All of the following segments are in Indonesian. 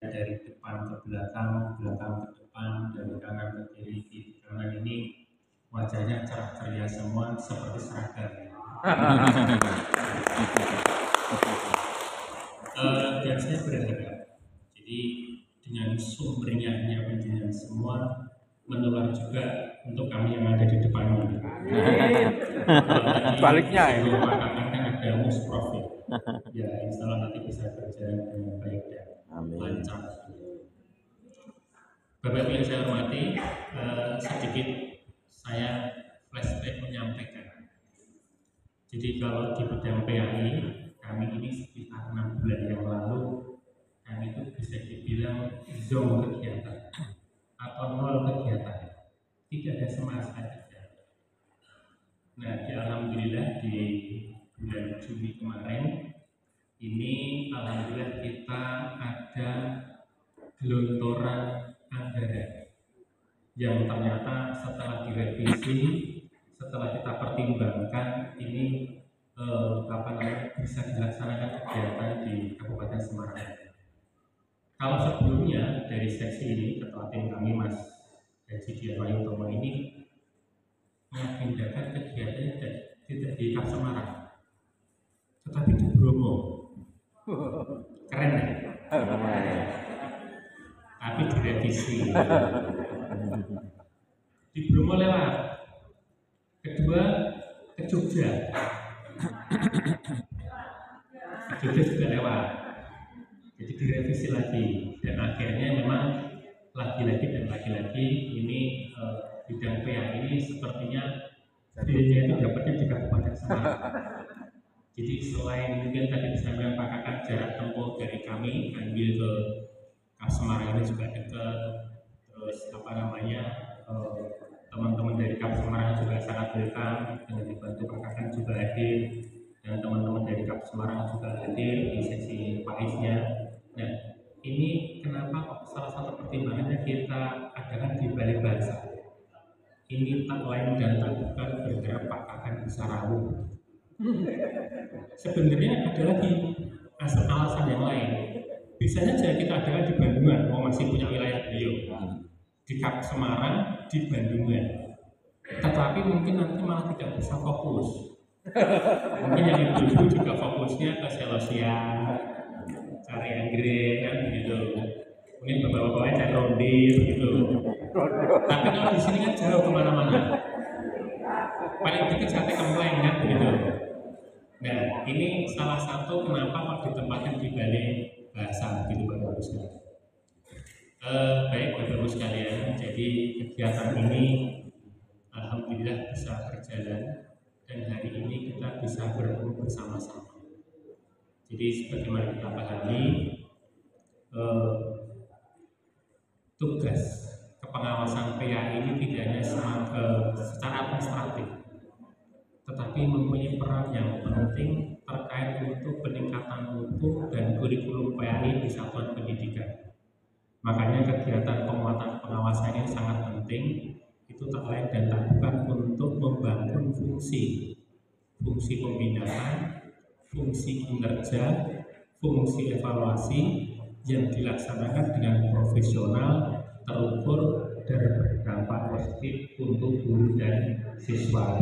dari depan ke belakang, belakang ke depan, dari kanan ke kiri, kiri ke kanan ini wajahnya cerah ceria semua seperti seragam. Dan saya berharap, jadi dengan sumbernya pendidikan semua menular juga untuk kami yang ada di depannya. Baliknya ya. Mengatakan kan ada most profit. Ya, insya Allah nanti bisa berjalan dengan baik dan lancar. Bapak Ibu yang saya hormati, sedikit saya flashback menyampaikan. Jadi kalau di bidang PAI, kami ini sekitar 6 bulan yang lalu, kami itu bisa dibilang zong kegiatan atau nol kegiatan, tidak ada sama sekali. Nah, alhamdulillah di bulan Juni kemarin ini alhamdulillah kita ada gelontoran anggaran yang ternyata setelah direvisi, setelah kita pertimbangkan ini bisa dilaksanakan kegiatan di Kabupaten Semarang. Kalau sebelumnya dari seksi ini ketua tim kami Mas Haji Wahyu ini mengagendakan kegiatan tidak di Kap Semarang, tetapi di Bromo. Keren ya? Tapi direvisi. Di Bromo lewat. Kedua ke Jogja. Jogja juga lewat. Jadi direvisi lagi. Dan akhirnya memang lagi-lagi ini bidang PA ini sepertinya dirinya itu dapatnya di Kabupaten Semarang. Jadi selain mungkin tadi disampaikan Pak Kakak jarak tempuh dari kami ambil ke Semarang ini juga dekat, terus teman-teman dari Kap Semarang juga sangat welcome dengan dibantu Pak Kakak juga hadir dan teman-teman dari Kap Semarang juga hadir di sesi PAIS-nya. Nah, ini kenapa salah satu pertimbangannya kita adakan di Balai Bahasa. Ini tak lain dan tak bukan bergerak Pak Kakak bisa rawuh. Sebenarnya ada lagi alasan yang lain. Bisa saja kita adakan di Bandungan, masih punya wilayah beliau. Di Kap Semarang, di Bandungan. Tetapi mungkin nanti malah tidak bisa fokus. Mungkin yang ibu-ibu juga fokusnya ke Selosia, cari anggrek, kan begitu. Mungkin bapak-bapaknya cari ronde, begitu. Tapi kalau di sini kan jauh kemana-mana. Paling dekat Sate Kempleng, kan begitu. Nah, ini salah satu kenapa Pak ditempatkan di Balai Bahasa, gitu Bapak-Ibu sekalian. Baik Bapak-Ibu sekalian, jadi kegiatan ini alhamdulillah bisa berjalan dan hari ini kita bisa bertemu bersama-sama. Jadi sebagaimana kita pahami, tugas kepengawasan PA ini tidak hanya secara administratif, tetapi mempunyai peran yang penting terkait untuk peningkatan mutu dan kurikulum PAI di satuan pendidikan. Makanya kegiatan penguatan pengawasan ini sangat penting, itu tak lain dan tak bukan untuk membangun fungsi pembinaan, fungsi kinerja, fungsi evaluasi yang dilaksanakan dengan profesional, terukur, dan berdampak positif untuk guru dan siswa.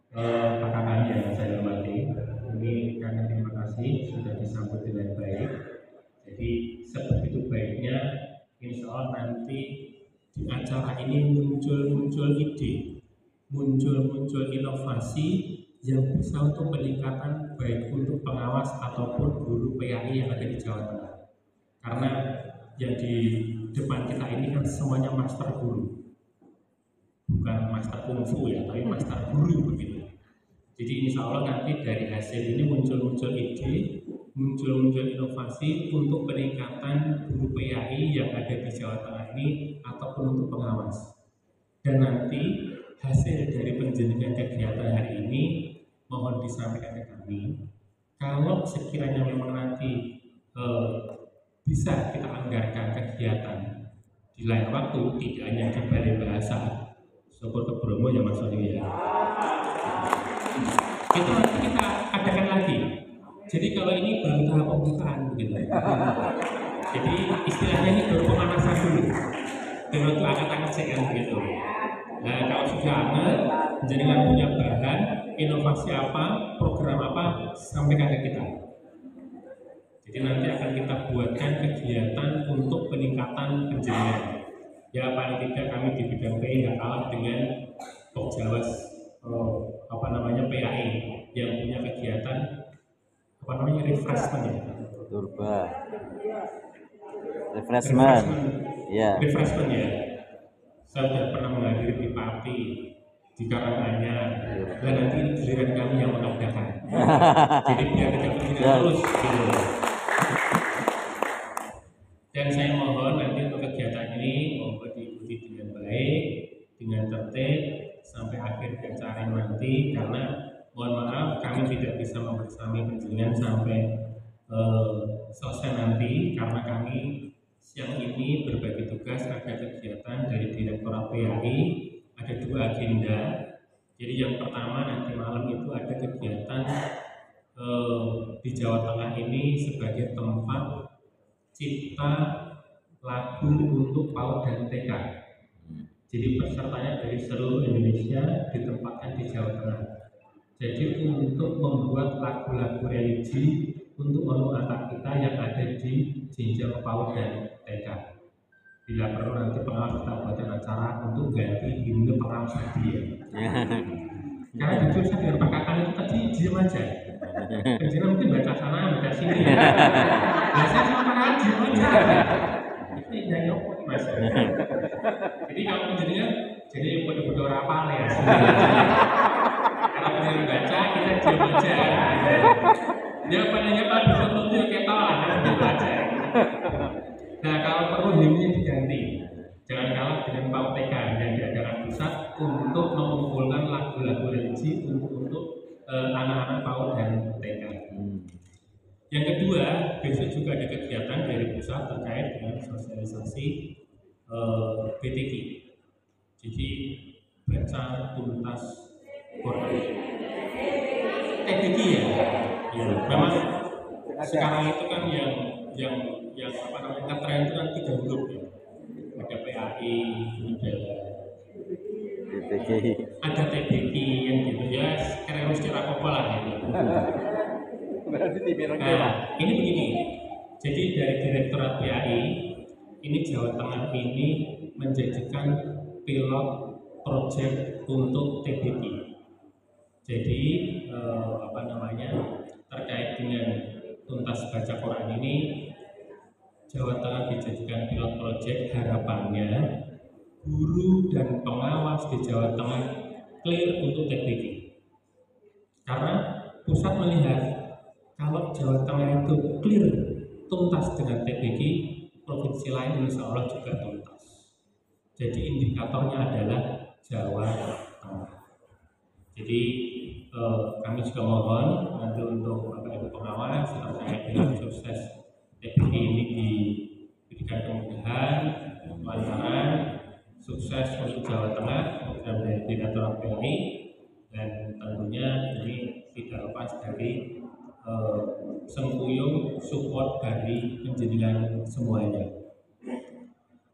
Kakak yang saya hormati, ini kami terima kasih sudah disambut dengan baik. Jadi sebegitu baiknya, insya Allah nanti di acara ini muncul ide, muncul inovasi yang bisa untuk peningkatan baik untuk pengawas ataupun guru PAI yang ada di Jawa Tengah. Karena yang di depan kita ini kan semuanya master guru, bukan master kungfu ya, tapi master guru begitu. Jadi insya Allah nanti dari hasil ini muncul ide, muncul inovasi untuk peningkatan guru PAI yang ada di Jawa Tengah ini ataupun untuk pengawas. Dan nanti hasil dari penjaringan kegiatan hari ini mohon disampaikan ke kami. Kalau sekiranya memang nanti bisa kita anggarkan kegiatan di lain waktu, tidak hanya di Balai Bahasa, syukur ke Bromo ya Mas Wahyu ya. Itu nanti kita adakan lagi Jadi kalau ini baru tahap pembukaan begitu. Jadi istilahnya ini baru pemanasan dulu. Dan untuk angkat-angkat sekian begitu. Nah kalau sudah anget, jenengan punya bahan, inovasi apa, program apa, sampaikan ke kita. Jadi nanti akan kita buatkan kegiatan untuk peningkatan penjenengan. Ya paling tidak kami di bidang PI nggak kalah dengan Pokjawas PAI yang punya kegiatan refreshment ya. Turba. Refreshment. Ya. Refreshment ya. Saya sudah pernah menghadiri di Pati, di Karanganyar, dan nanti giliran kami yang mengadakan. Jadi biar kita terus gitu. Dan saya mohon nanti untuk kegiatan ini mohon diikuti dengan baik, dengan tertib sampai akhir acara nanti, karena mohon maaf kami tidak bisa membersami penjenengan sampai selesai nanti karena kami siang ini berbagi tugas, ada kegiatan dari Direktorat PAI, ada 2 agenda. Jadi yang pertama nanti malam itu ada kegiatan di Jawa Tengah ini sebagai tempat cipta lagu untuk PAUD dan TK. Jadi pesertanya dari seluruh Indonesia ditempatkan di Jawa Tengah. Jadi untuk membuat lagu-lagu religi untuk menu anak kita yang ada di jenjang PAUD dan TK. Bila perlu nanti pengawas kita buatkan acara untuk ganti himne pengawas tadi ya. Karena jujur saya dengan Pak Kakak itu tadi diam aja. Penjina mungkin baca sana, baca sini. Biasanya cuma Kakak diam aja. Ini dari apa mas? Jadi kalau penjadinya jadi bodoh-bodoh rapal ya. Kalau penjadinya baca kita diam aja. Jawabannya Pak foto itu ketawa, diam aja. Nah kalau perlu himne diganti. Jangan kalah dengan PAUD TK yang diadakan pusat untuk mengumpulkan lagu-lagu religi untuk anak-anak PAUD dan TK. Yang kedua, besok juga ada kegiatan dari pusat terkait dengan sosialisasi BTQ. Jadi baca tuntas Quran. TBQ ya. Ya, memang sekarang itu kan yang ngetren itu kan 3 grup ya. Ada PAI, ada TBQ yang gitu ya, keren secara apa lah gitu. Nah, ini begini. Jadi dari Direktorat PAI, ini Jawa Tengah ini menjadikan pilot project untuk TBQ. Jadi terkait dengan tuntas baca Quran ini, Jawa Tengah dijadikan pilot project. Harapannya guru dan pengawas di Jawa Tengah clear untuk TBQ. Karena pusat melihat kalau Jawa Tengah itu clear tuntas dengan TBQ, provinsi lain insya Allah juga tuntas. Jadi indikatornya adalah Jawa Tengah. Jadi kami juga mohon nanti untuk Bapak Ibu pengawas terkait dengan sukses TBQ ini diberikan kemudahan, kelancaran, sukses untuk Jawa Tengah program dari Direktorat PAI, dan tentunya ini tidak lepas dari sengkuyung support dari penjenengan semuanya.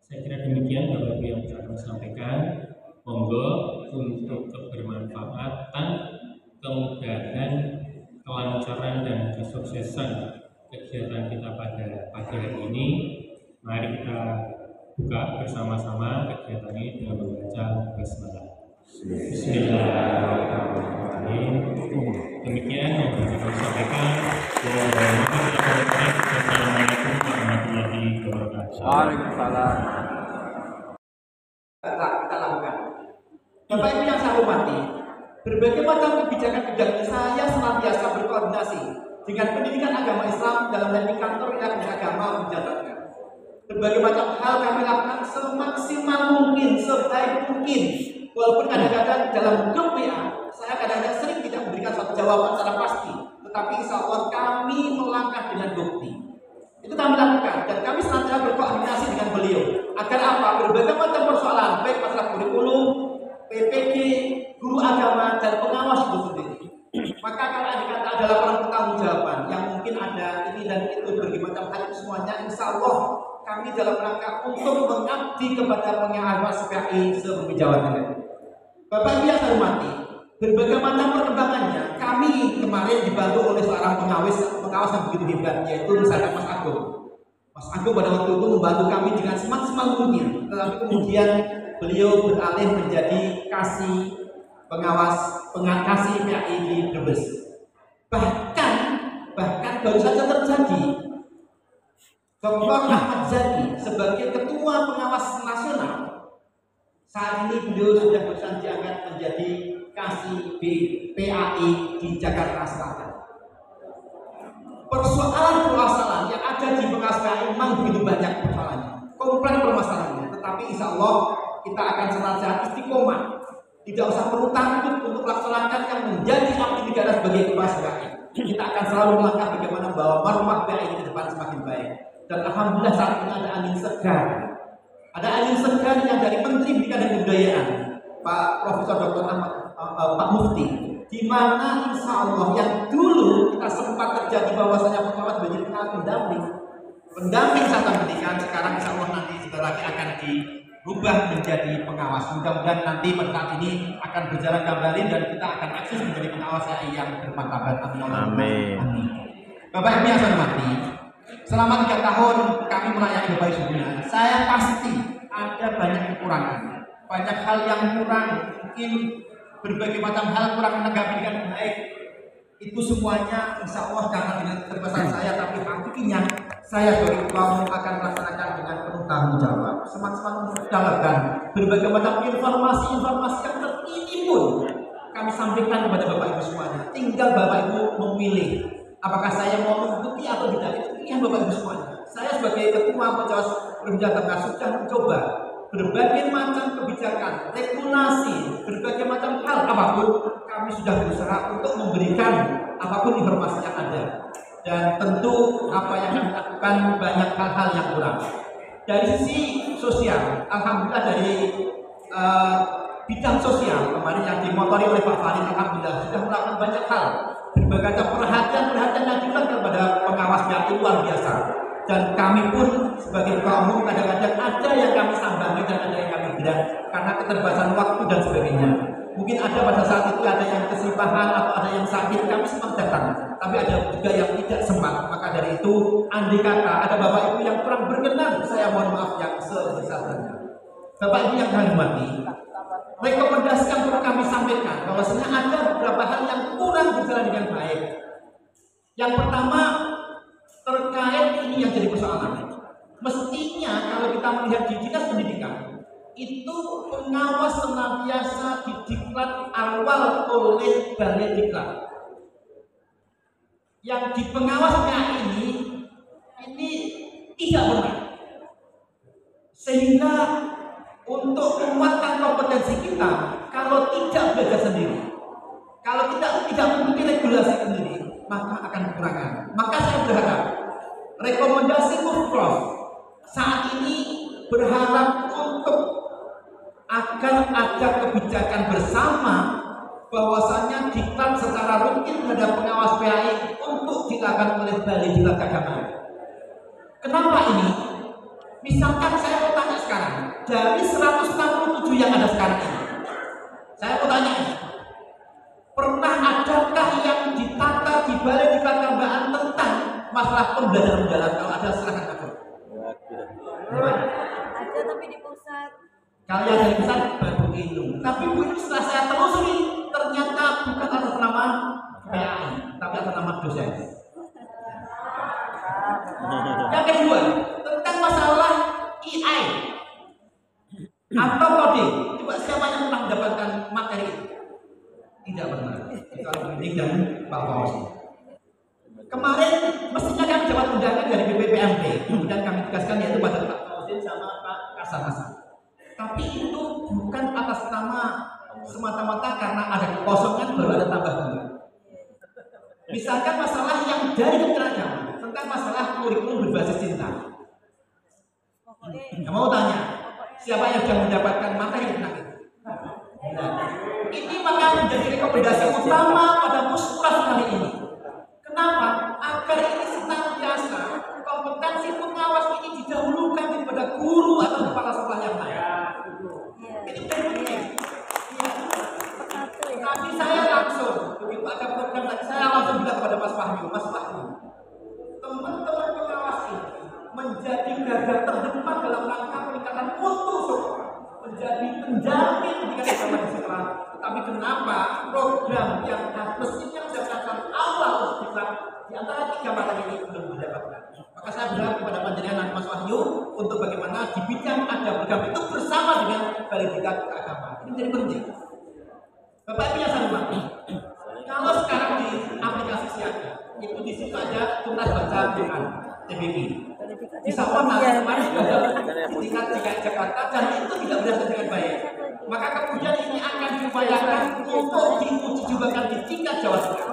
Saya kira demikian Bapak Ibu yang bisa kami sampaikan. Monggo untuk kebermanfaatan, kemudahan, kelancaran dan kesuksesan kegiatan kita pada pagi hari ini, mari kita buka bersama-sama kegiatan ini dengan membaca basmalah. Bismillahirrahmanirrahim. Demikian yang bisa kami sampaikan. Wassalamualaikum warahmatullahi wabarakatuh. Waalaikumsalam. Kita lakukan. Bapak Ibu yang saya hormati, berbagai macam kebijakan bidang saya senantiasa berkoordinasi dengan pendidikan agama Islam dalam hal ini kantor Akademi Agama menjalankan. Berbagai macam hal kami lakukan semaksimal mungkin, sebaik mungkin. Walaupun kadang-kadang dalam grup WA, saya kadang-kadang sering tidak memberikan suatu jawaban secara pasti, tetapi insya Allah kami melangkah dengan bukti. Itu kami lakukan, dan kami senantiasa berkoordinasi dengan beliau. Agar apa? Berbagai macam persoalan, baik masalah kurikulum, PPG, guru agama, dan pengawas itu sendiri. Maka kalau ada laporan pertanggungjawaban yang ini dan itu, berbagai macam hal itu semuanya, insya Allah kami dalam rangka untuk mengabdi kepada pengawas PAI seluruh Jawa Tengah. Bapak Ibu yang saya hormati, berbagai macam perkembangannya, kami kemarin dibantu oleh seorang pengawas yang begitu hebat, yaitu misalnya Mas Agung. Mas Agung pada waktu itu membantu kami dengan semaksimal mungkin, tetapi kemudian beliau beralih menjadi pengawas PAI di Brebes. Bahkan baru saja terjadi, Dr. Ahmad Zaki sebagai Ketua Pengawas Nasional, saat ini beliau sudah berusaha diangkat menjadi Kasih PAI di Jakarta Selatan. Persoalan yang ada di pengawas PAI memang begitu banyak persoalannya, kompleks permasalahannya, tetapi insya Allah kita akan senantiasa istiqomah, tidak usah perlu takut untuk melaksanakan yang menjadi abdi negara sebagai pengawas PAI. Kita akan selalu melangkah bagaimana bahwa marwah PAI ini ke depan semakin baik. Dan alhamdulillah saat ini ada angin segar. Ada angin segar yang dari Menteri Pendidikan dan Kebudayaan, Pak Profesor Dr. Pak Mufti, di mana insya Allah yang dulu kita sempat terjadi bahwasanya pengawas menjadi pendamping saat pendidikan, sekarang insya Allah nanti sebentar lagi akan dirubah menjadi pengawas. Mudah-mudahan nanti pada saat ini akan berjalan kembali dan kita akan akses menjadi pengawas yang bermartabat. Amin. Bapak Ibu yang saya hormati, selama 3 tahun kami melayani Bapak Ibu sekalian, saya pasti ada banyak kekurangan, banyak hal yang kurang, mungkin berbagai macam hal kurang menanggapi dengan baik. Itu semuanya insya Allah karena dengan keterbatasan saya, tapi hakikatnya saya sebagai ketua umum akan melaksanakan dengan penuh tanggung jawab, semaksimal mendapatkan berbagai macam informasi yang terkini pun kami sampaikan kepada Bapak Ibu semuanya. Tinggal Bapak Ibu memilih apakah saya mau mengikuti atau tidak. Itu pilihan Bapak Ibu semuanya. Saya sebagai ketua Pengawas Perhimpunan Tengah sudah mencoba berbagai macam kebijakan, regulasi, berbagai macam hal apapun, kami sudah berusaha untuk memberikan apapun informasi yang ada. Dan tentu apa yang kami lakukan banyak hal-hal yang kurang. Dari sisi sosial, alhamdulillah dari bidang sosial kemarin yang dimotori oleh Pak Farid, alhamdulillah sudah melakukan banyak hal. Berbagai macam perhatian yang diberikan kepada pengawas yang luar biasa. Dan kami pun sebagai ketua umum kadang-kadang ada yang kami sambangi dan ada yang kami bilang karena keterbatasan waktu dan sebagainya. Mungkin ada pada saat itu ada yang kesimpahan atau ada yang sakit, kami sempat datang. Tapi ada juga yang tidak sempat. Maka dari itu, andai kata ada Bapak Ibu yang kurang berkenan, saya mohon maaf yang sebesar-besarnya. Bapak Ibu yang kami hormati, rekomendasi yang perlu kami sampaikan bahwasanya ada beberapa hal yang kurang berjalan dengan baik. Yang pertama, terkait ini yang jadi persoalan. Mestinya kalau kita melihat di dinas pendidikan, itu pengawas senantiasa didiklat awal oleh Balai Diklat. Yang di pengawasnya ini tidak benar. Sehingga untuk menguatkan kompetensi kita, kalau tidak belajar sendiri, kalau kita tidak mengikuti regulasi sendiri, maka akan kekurangan. Maka saya berharap rekomendasi Prof saat ini berharap untuk agar ada kebijakan bersama bahwasanya diklat secara rutin terhadap pengawas PAI untuk dilakukan oleh Balai Diklat Keagamaan. Kenapa ini? Misalkan saya mau tanya sekarang, dari 167 yang ada sekarang ini, saya mau tanya, pernah adakah yang ditata di Balai Diklat Keagamaan tentang masalah pembelajaran mendalam? Kalau ada silakan aku. Ada tapi di pusat. Kalian dari pusat baru ini. Tapi Bu, setelah saya telusuri ternyata bukan atas nama PAI, tapi atas nama dosen. Yang kedua, tentang masalah EI atau coding. Coba siapa yang pernah mendapatkan materi itu? Tidak pernah. Kecuali ini dan Pak Fauzi. Kemarin mestinya kami dapat undangan dari BPPMD, kemudian kami tugaskan yaitu pada Pak Fauzi sama Pak Kasar. Tapi itu bukan atas nama semata-mata karena ada kekosongan baru ada tambah dua. Misalkan masalah yang dari Kementerian Agama tentang masalah kurikulum berbasis cinta. Mau tanya, siapa yang sudah mendapatkan materi tentang itu? Nah, ini maka menjadi rekomendasi utama pada musyawarah kali ini. Kenapa? Agar ini senantiasa si pengawas ini didahulukan daripada guru atau kepala sekolah yang lain. Ini penting. Tapi saya langsung, begitu ada program tadi, saya langsung bilang kepada Mas Wahyu, teman-teman pengawas ini menjadi garda terdepan dalam rangka peningkatan mutu sekolah, menjadi penjamin pendidikan agama di sekolah. Tetapi kenapa program yang mestinya mendapatkan awal untuk di antara 3 mata ini belum didapatkan? Maka saya bilang kepada panjenengan Mas Wahyu untuk bagaimana di bidang ada program itu bersama dengan pendidikan keagamaan. Ini menjadi penting. Bapak Ibu yang saya hormati, kalau sekarang di aplikasi siaga itu di situ ada tunas baca Quran TBQ. Insya Allah nanti kemarin sudah ada di tingkat DKI Jakarta dan itu tidak berhasil dengan baik. Maka kemudian ini akan diupayakan untuk diuji cobakan di tingkat Jawa Tengah.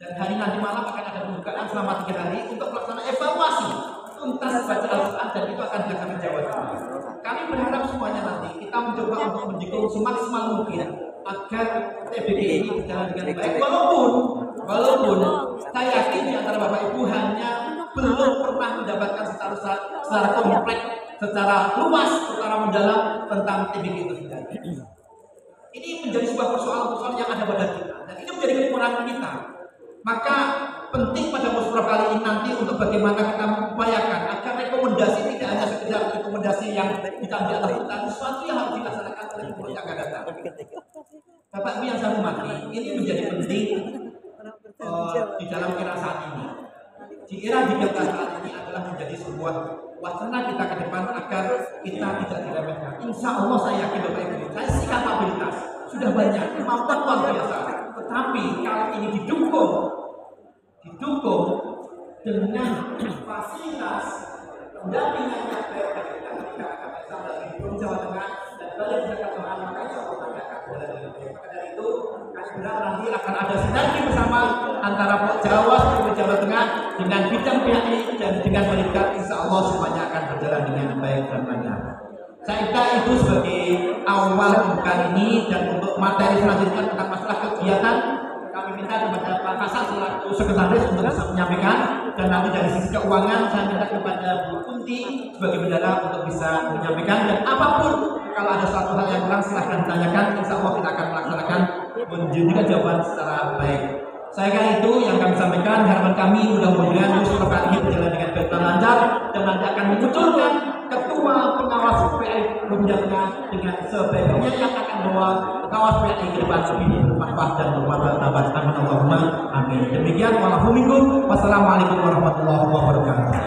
Dan hari nanti malam akan ada pembukaan selama 3 hari untuk pelaksanaan evaluasi tuntas baca Al-Quran dan itu akan dilaksanakan di Jawa Tengah. Kami berharap semuanya nanti kita mencoba untuk mendukung semaksimal mungkin agar TBG ini berjalan dengan baik. Walaupun saya yakin di antara Bapak Ibu hanya belum pernah mendapatkan secara kompleks, secara luas, secara mendalam tentang TBG itu sendiri. Ini menjadi sebuah persoalan-persoalan yang ada pada kita dan ini menjadi kekurangan kita. Maka penting pada musyawarah kali ini nanti untuk bagaimana kita mengupayakan agar rekomendasi tidak hanya sekedar rekomendasi yang kita di atas kita, sesuatu yang harus dilaksanakan oleh pengurus yang akan datang. Bapak Ibu yang saya hormati, ini menjadi penting di dalam era saat ini. Di era digital saat ini adalah menjadi sebuah wacana kita ke depan agar kita tidak diremehkan. Insya Allah saya yakin Bapak Ibu, saya sih kapabilitas sudah banyak, kemampuan luar biasa. Tetapi kalau ini didukung dengan fasilitas pendampingan yang baik dari Jawa Tengah dan Balai Jakarta, maka insya Allah akan berjalan dengan baik. Maka dari itu kami berharap nanti akan ada sinergi bersama antara Jawa dan Jawa Tengah dengan bidang PAI dan dengan pendidikan. Insya Allah semuanya akan berjalan dengan baik dan lancar. Saya kira itu sebagai awal pembukaan ini dan untuk materi selanjutnya tentang masalah kegiatan kami minta kepada Pak Kasat selaku sekretaris untuk bisa menyampaikan dan nanti dari sisi keuangan saya minta kepada Bu Kunti sebagai bendara untuk bisa menyampaikan dan apapun kalau ada suatu hal yang kurang silahkan ditanyakan. Insya Allah kita akan melaksanakan menjadikan jawaban secara baik. Saya kira itu yang kami sampaikan. Harapan kami mudah-mudahan musyawarah kali ini berjalan dengan baik dan lancar dan nanti akan memunculkan ketua pengawas PAI Provinsi Tengah dengan sebaiknya yang akan membawa pengawas PAI ke depan lebih bermanfaat dan bermartabat. Amin Allahumma amin. Demikian walaupun wassalamualaikum warahmatullahi wabarakatuh.